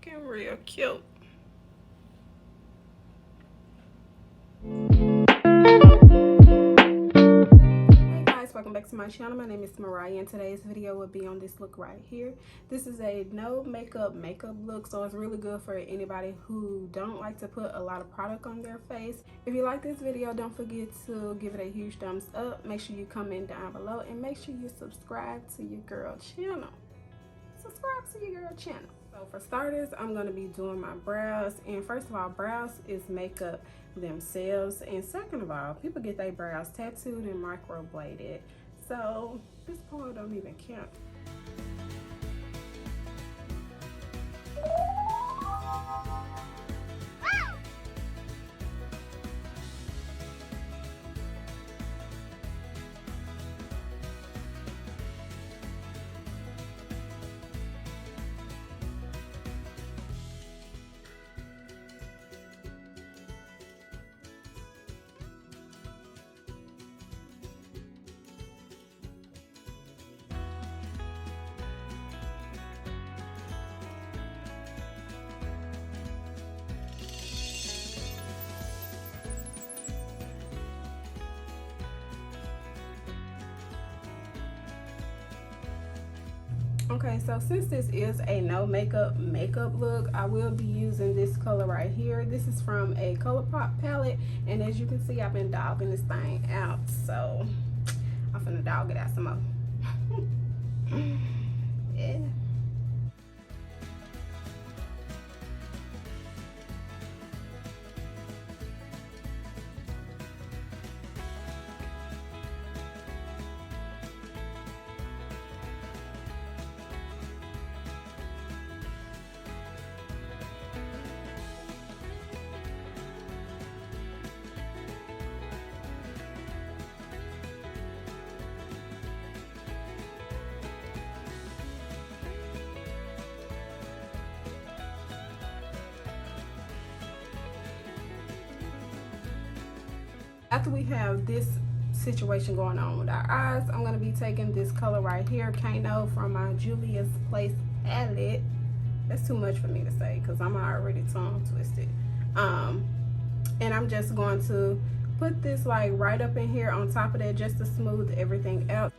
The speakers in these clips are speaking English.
Looking real cute. Welcome back to my channel. My name is Mariah and today's video will be on this look right here. This is a no makeup look, so it's really good for anybody who don't like to put a lot of product on their face. If you like this video, don't forget to give it a huge thumbs up. Make sure you comment down below and make sure you subscribe to your girl channel. Subscribe to your girl channel. So for starters, I'm going to be doing my brows, and first of all, brows is makeup themselves, and second of all, people get their brows tattooed and microbladed, so this part don't even count. Okay, so since this is a no makeup look, I will be using this color right here. This is from a ColourPop palette, and as you can see, I've been dogging this thing out, so I'm finna dog it out some more. Yeah. After we have this situation going on with our eyes, I'm going to be taking this color right here, Kano, from my Juvia's Place palette. That's too much for me to say because I'm already tongue twisted. And I'm just going to put this like right up in here on top of that just to smooth everything out.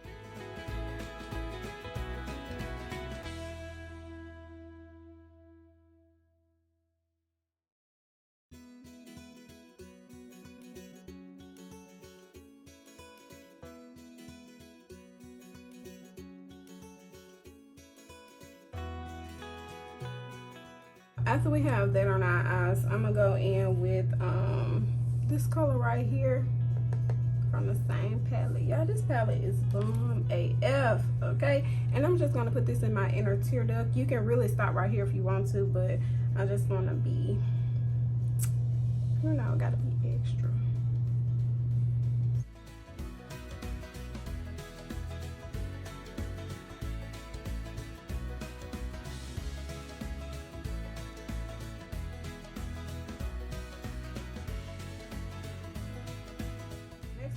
After we have that on our eyes, I'm gonna go in with this color right here from the same palette. Y'all, this palette is bomb AF, okay? And I'm just gonna put this in my inner tear duct. You can really stop right here if you want to, but I just wanna be, you know, gotta be extra.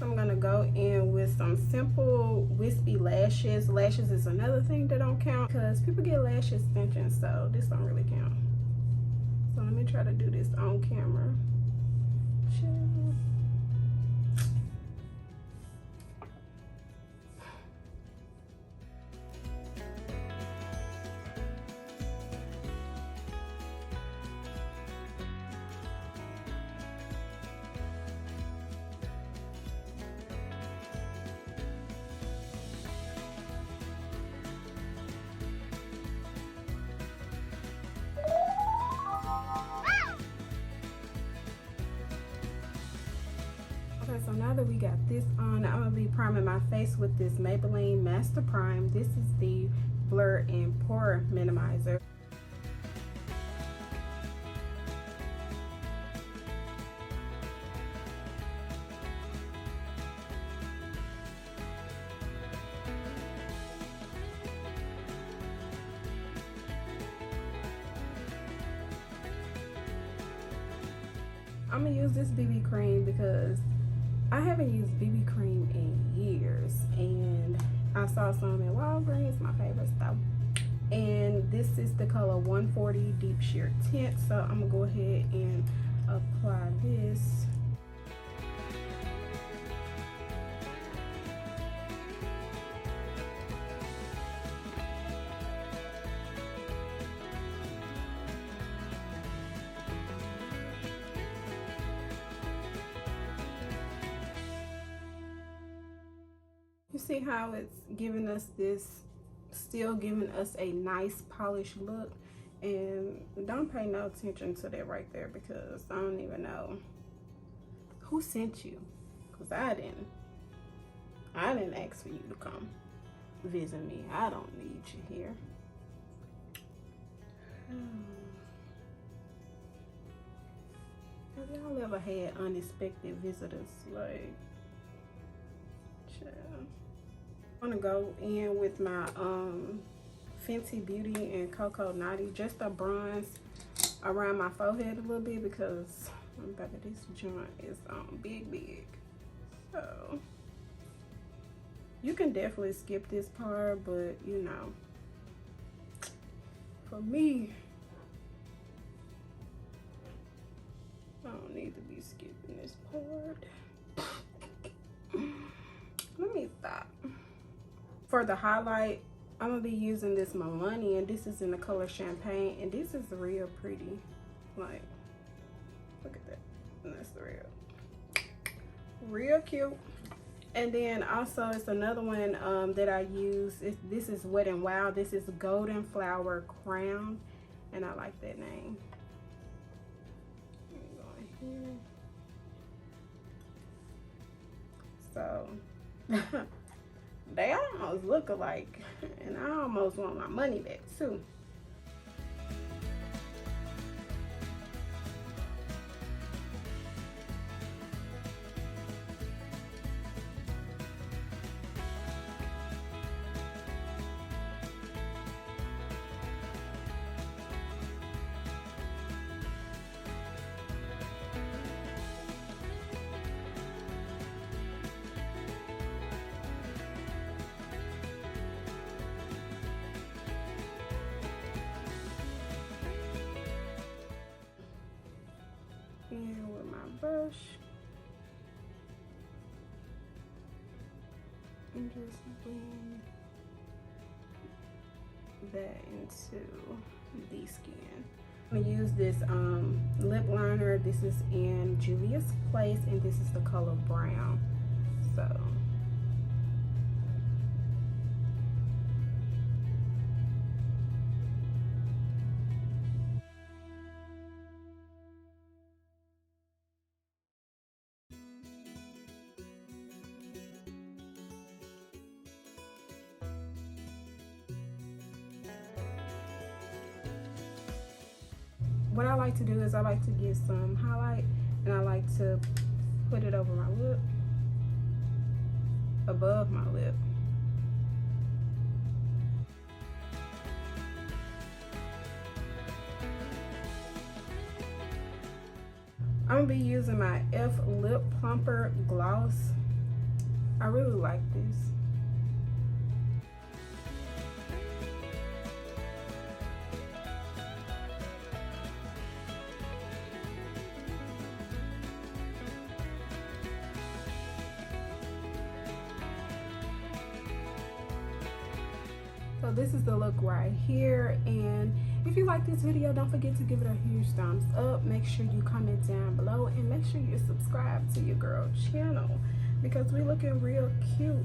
I'm gonna go in with some simple wispy lashes. Lashes is another thing that don't count because people get lash extensions, so this don't really count. So let me try to do this on camera. Okay, so now that we got this on, I'm gonna be priming my face with this Maybelline Master Prime. This is the Blur and Pore Minimizer. I'm gonna use this BB cream because I haven't used BB cream in years, and I saw some at Walgreen. It's my favorite stuff. And this is the color 140 Deep Sheer Tint. So I'm gonna go ahead and apply this. You see how it's giving us this, still giving us a nice polished look. And don't pay no attention to that right there, because I don't even know who sent you, because I didn't ask for you to come visit me. I don't need you here. Have y'all ever had unexpected visitors? Like, I'm gonna go in with my Fenty Beauty and Coco Naughty, just a bronze around my forehead a little bit, because baby, this joint is big. So you can definitely skip this part, but you know, for me, I don't need to be skipping this part. Let me stop. For the highlight, I'm gonna be using this Milani, and this is in the color Champagne, and this is real pretty. Like, look at that. And that's the real cute. And then also it's another one that I use. This is Wet n Wild. This is Golden Flower Crown, and I like that name. Let me go in here. So they almost look alike, and I almost want my money back too. And with my brush, and just blend that into the skin. I'm gonna use this lip liner. This is in Juvia's Place, and this is the color Brown. So what I like to do is I like to get some highlight, and I like to put it over my lip, above my lip. I'm gonna be using my e.l.f. Lip Plumper Gloss. I really like this. So this is the look right here, and if you like this video, don't forget to give it a huge thumbs up. Make sure you comment down below, and make sure you're subscribed to your girl channel, because we're looking real cute